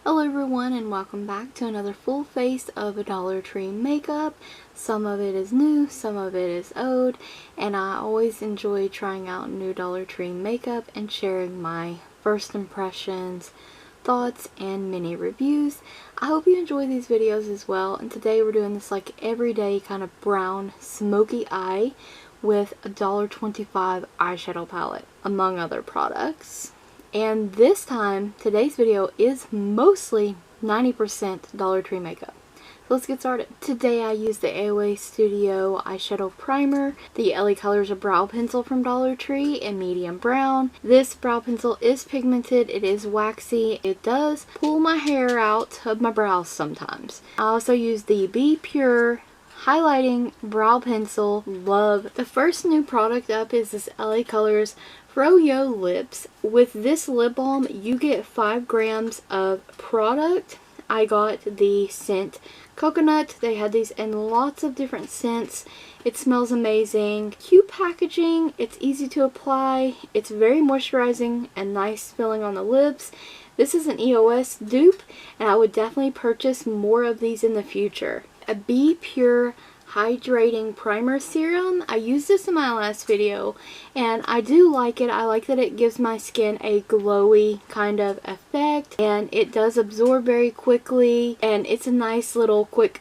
Hello everyone and welcome back to another full face of a Dollar Tree makeup. Some of it is new, some of it is old, and I always enjoy trying out new Dollar Tree makeup and sharing my first impressions, thoughts, and mini reviews. I hope you enjoy these videos as well, and today we're doing this like everyday kind of brown smoky eye with a $1.25 eyeshadow palette, among other products. And this time, today's video is mostly 90% Dollar Tree makeup. So let's get started. Today I used the AOA Studio eyeshadow primer, the LaColors brow pencil from Dollar Tree in medium brown. This brow pencil is pigmented, it is waxy, it does pull my hair out of my brows sometimes. I also used the Be Pure highlighting brow pencil. Love. The first new product up is this LaColors Fro-Yo lips. With this lip balm you get 5 grams of product. I got the scent coconut. They had these in lots of different scents. It smells amazing. Cute packaging. It's easy to apply. It's very moisturizing and nice feeling on the lips. This is an EOS dupe and I would definitely purchase more of these in the future. A Be Pure Hydrating Primer Serum. I used this in my last video and I do like it. I like that it gives my skin a glowy kind of effect and it does absorb very quickly, and it's a nice little quick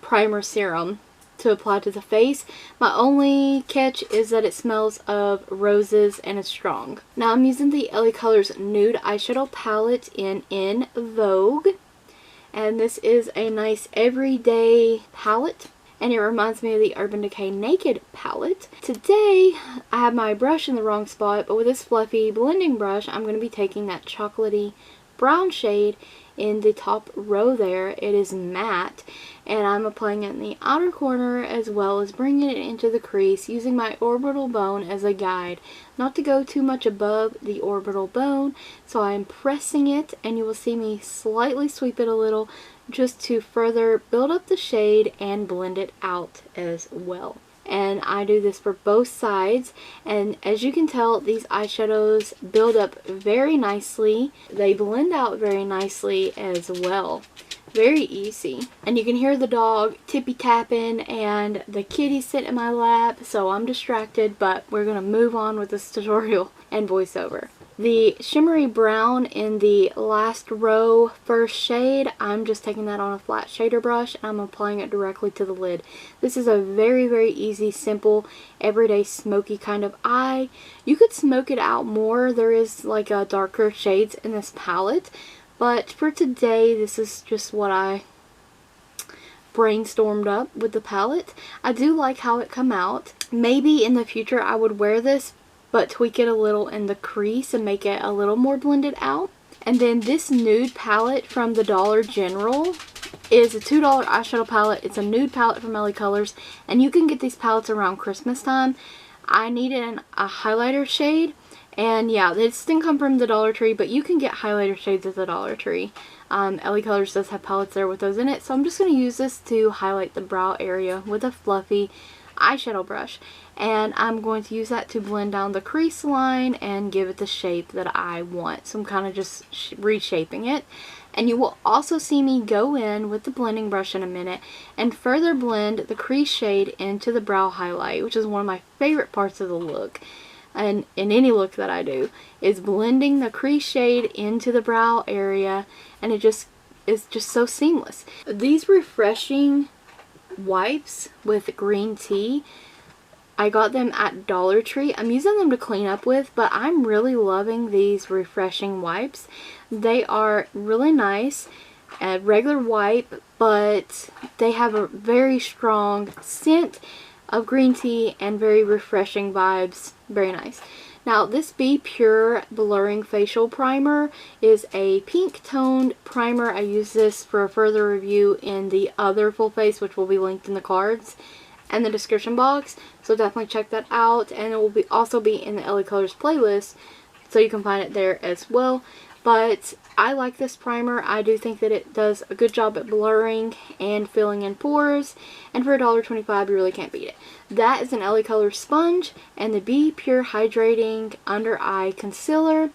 primer serum to apply to the face. My only catch is that it smells of roses and it's strong. Now I'm using the LaColors Nude eyeshadow palette in Vogue, and this is a nice everyday palette. And it reminds me of the Urban Decay Naked palette. Today, I have my brush in the wrong spot, but with this fluffy blending brush, I'm going to be taking that chocolatey brown shade in the top row there. It is matte, and I'm applying it in the outer corner as well as bringing it into the crease using my orbital bone as a guide. Not to go too much above the orbital bone, so I'm pressing it, and you will see me slightly sweep it a little just to further build up the shade and blend it out as well. And I do this for both sides, and as you can tell, these eyeshadows build up very nicely. They blend out very nicely as well. Very easy. And you can hear the dog tippy tapping and the kitty sit in my lap, so I'm distracted, but we're going to move on with this tutorial and voiceover. The shimmery brown in the last row, first shade, I'm just taking that on a flat shader brush and I'm applying it directly to the lid. This is a very, very easy, simple, everyday smoky kind of eye. You could smoke it out more. There is like a darker shades in this palette, but for today, this is just what I brainstormed up with the palette. I do like how it come out. Maybe in the future I would wear this, but tweak it a little in the crease and make it a little more blended out. And then this nude palette from the Dollar General is a $2 eyeshadow palette. It's a nude palette from LaColors, and you can get these palettes around Christmas time. I needed a highlighter shade, and yeah, this didn't come from the Dollar Tree, but you can get highlighter shades at the Dollar Tree. LaColors does have palettes there with those in it, so I'm just going to use this to highlight the brow area with a fluffy eyeshadow brush, and I'm going to use that to blend down the crease line and give it the shape that I want. So I'm kind of just reshaping it, and you will also see me go in with the blending brush in a minute and further blend the crease shade into the brow highlight, which is one of my favorite parts of the look. And in any look that I do is blending the crease shade into the brow area, and it just is just so seamless. These refreshing wipes with green tea, I got them at Dollar Tree. I'm using them to clean up with, but I'm really loving these refreshing wipes. They are really nice, a regular wipe, but they have a very strong scent of green tea and very refreshing vibes. Very nice. Now this Be Pure Blurring Facial Primer is a pink toned primer. I use this for a further review in the other full face, which will be linked in the cards and the description box, so definitely check that out, and it will also be in the LaColors playlist, so you can find it there as well. But I like this primer. I do think that it does a good job at blurring and filling in pores, and for $1.25 you really can't beat it. That is an LaColors sponge and the Be Pure Hydrating Under Eye Concealer.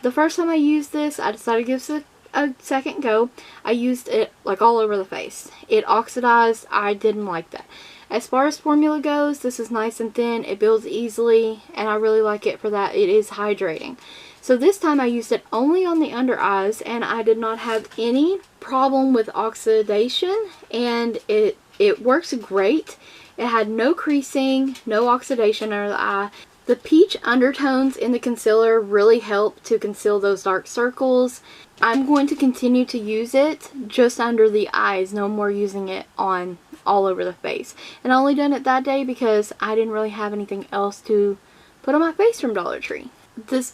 The first time I used this, I decided to give this a second go, I used it like all over the face. It oxidized. I didn't like that. As far as formula goes, this is nice and thin. It builds easily, and I really like it for that. It is hydrating. So this time I used it only on the under eyes, and I did not have any problem with oxidation, and it works great. It had no creasing, no oxidation under the eye. The peach undertones in the concealer really help to conceal those dark circles. I'm going to continue to use it just under the eyes, no more using it on all over the face. And I only done it that day because I didn't really have anything else to put on my face from Dollar Tree. This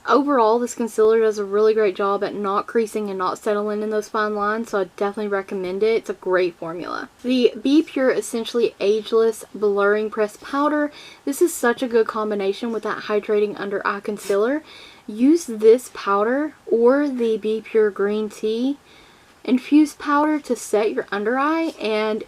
concealer does a really great job at not creasing and not settling in those fine lines, so I definitely recommend it. It's a great formula. The Be Pure Essentially Ageless Blurring Pressed Powder. This is such a good combination with that hydrating under eye concealer. Use this powder or the Be Pure Green Tea infused powder to set your under eye, and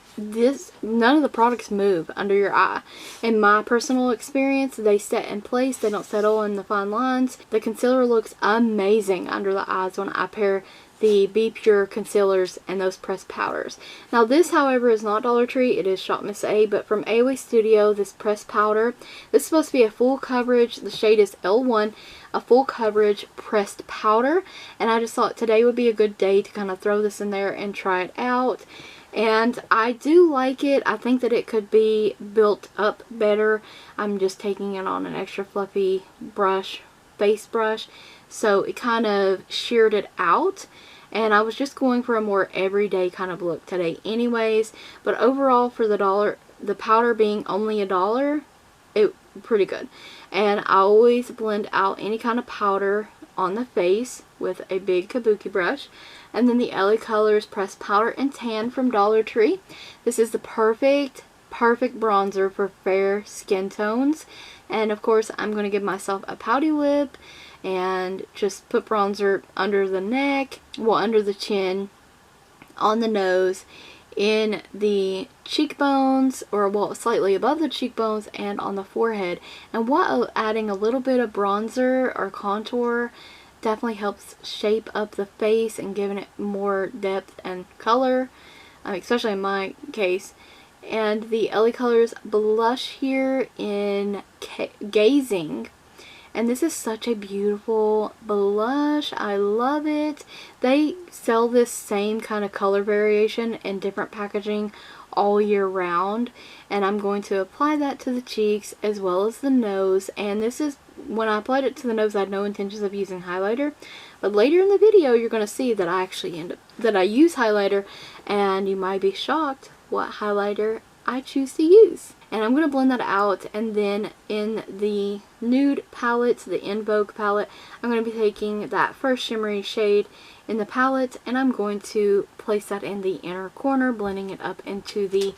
none of the products move under your eye. In my personal experience, they set in place. They don't settle in the fine lines. The concealer looks amazing under the eyes when I pair the Be Pure concealers and those pressed powders. Now this, however, is not Dollar Tree. It is Shop Miss A, but from AOA Studio, this pressed powder. This is supposed to be a full coverage. The shade is L1, a full coverage pressed powder, and I just thought today would be a good day to kind of throw this in there and try it out. And I do like it. I think that it could be built up better. I'm just taking it on an extra fluffy brush, face brush, so it kind of sheared it out, and I was just going for a more everyday kind of look today anyways. But overall, for the powder being only $1, it pretty good. And I always blend out any kind of powder on the face with a big kabuki brush. And then the LaColors Pressed Powder and Tan from Dollar Tree. This is the perfect bronzer for fair skin tones. And of course, I'm going to give myself a pouty lip and just put bronzer under the neck, well, under the chin, on the nose, in the cheekbones, or well, slightly above the cheekbones, and on the forehead. And while adding a little bit of bronzer or contour definitely helps shape up the face and giving it more depth and color, especially in my case. And the LaColors blush here in Gazing. And this is such a beautiful blush. I love it. They sell this same kind of color variation in different packaging all year round. And I'm going to apply that to the cheeks as well as the nose. And this is, when I applied it to the nose, I had no intentions of using highlighter. But later in the video, you're going to see that I actually I use highlighter. And you might be shocked what highlighter I choose to use. And I'm going to blend that out, and then in the Nude palette, the Vogue palette, I'm going to be taking that first shimmery shade in the palette, and I'm going to place that in the inner corner, blending it up into the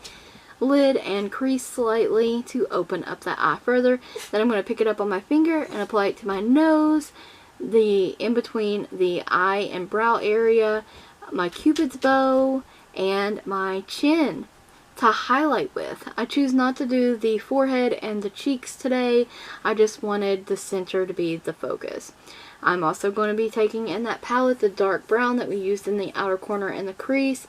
lid and crease slightly to open up that eye further. Then I'm going to pick it up on my finger and apply it to my nose, the in between the eye and brow area, my cupid's bow, and my chin to highlight with. I choose not to do the forehead and the cheeks today. I just wanted the center to be the focus. I'm also going to be taking in that palette, the dark brown that we used in the outer corner and the crease,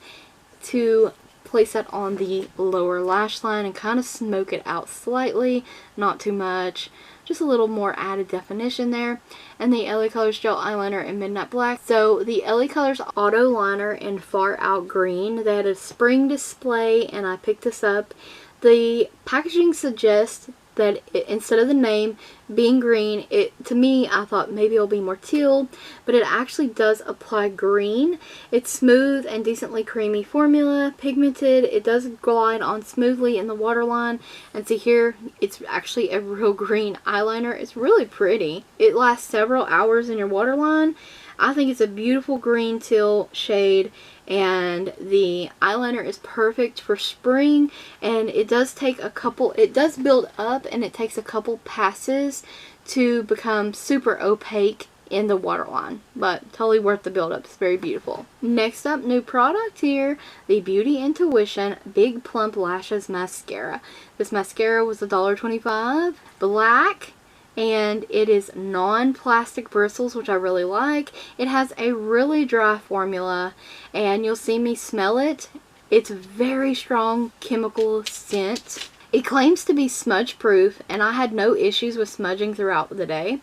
to place that on the lower lash line and kind of smoke it out slightly, not too much, just a little more added definition there. And the LaColors Gel Eyeliner in Midnight Black. So the LaColors Auto Liner in Far Out Green. They had a spring display and I picked this up. The packaging suggests that instead of the name being green, to me, I thought maybe it'll be more teal, but it actually does apply green. It's smooth and decently creamy formula, pigmented. It does glide on smoothly in the waterline, and see here, it's actually a real green eyeliner. It's really pretty. It lasts several hours in your waterline. I think it's a beautiful green teal shade, and the eyeliner is perfect for spring, and it does take it does build up, and it takes a couple passes to become super opaque in the waterline, but totally worth the build up. It's very beautiful. Next up, new product here, the Beauty Intuition Big Plump Lashes Mascara. This mascara was $1.25, black, and it is non-plastic bristles, which I really like. It has a really dry formula, and you'll see me smell it. It's very strong chemical scent. It claims to be smudge proof, and I had no issues with smudging throughout the day.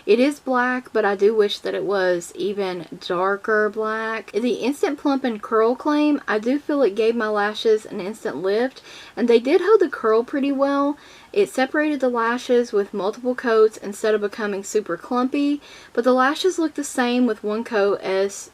It is black, but I do wish that it was even darker black. The Instant Plump and Curl claim, I do feel it gave my lashes an instant lift, and they did hold the curl pretty well. It separated the lashes with multiple coats instead of becoming super clumpy, but the lashes look the same with one coat as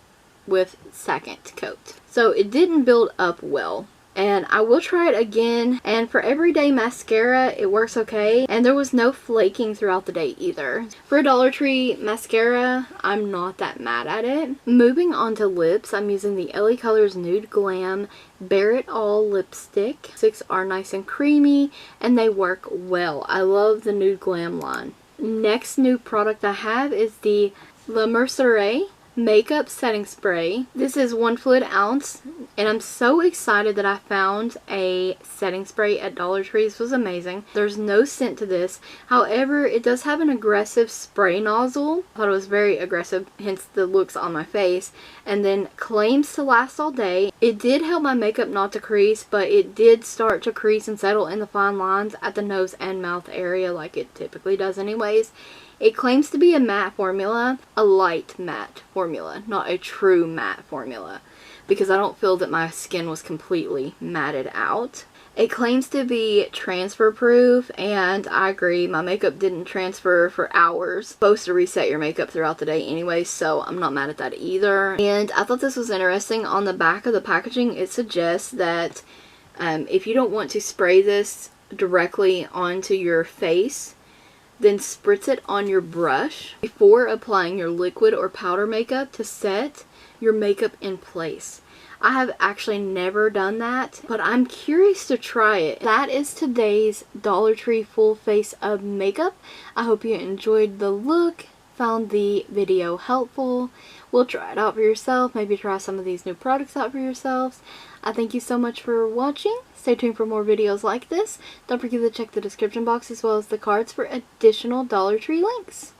with second coat. So it didn't build up well. And I will try it again, and for everyday mascara it works okay, and there was no flaking throughout the day either. For a Dollar Tree mascara, I'm not that mad at it. Moving on to lips, I'm using the LaColors Nude Glam Bare It All lipstick. Lipsticks are nice and creamy and they work well. I love the Nude Glam line. Next new product I have is the Mercerie makeup setting spray. This is 1 fluid ounce, and I'm so excited that I found a setting spray at Dollar Tree. This was amazing. There's no scent to this. However, it does have an aggressive spray nozzle. I thought it was very aggressive, hence the looks on my face, and then claims to last all day. It did help my makeup not to crease, but it did start to crease and settle in the fine lines at the nose and mouth area like it typically does anyways. It claims to be a matte formula, a light matte formula, not a true matte formula, because I don't feel that my skin was completely matted out. It claims to be transfer proof, and I agree, my makeup didn't transfer for hours. It's supposed to reset your makeup throughout the day anyway, so I'm not mad at that either. And I thought this was interesting. On the back of the packaging, it suggests that if you don't want to spray this directly onto your face, then spritz it on your brush before applying your liquid or powder makeup to set your makeup in place. I have actually never done that, but I'm curious to try it. That is today's Dollar Tree full face of makeup. I hope you enjoyed the look, found the video helpful. We'll try it out for yourself, maybe try some of these new products out for yourselves. I thank you so much for watching. Stay tuned for more videos like this. Don't forget to check the description box as well as the cards for additional Dollar Tree links.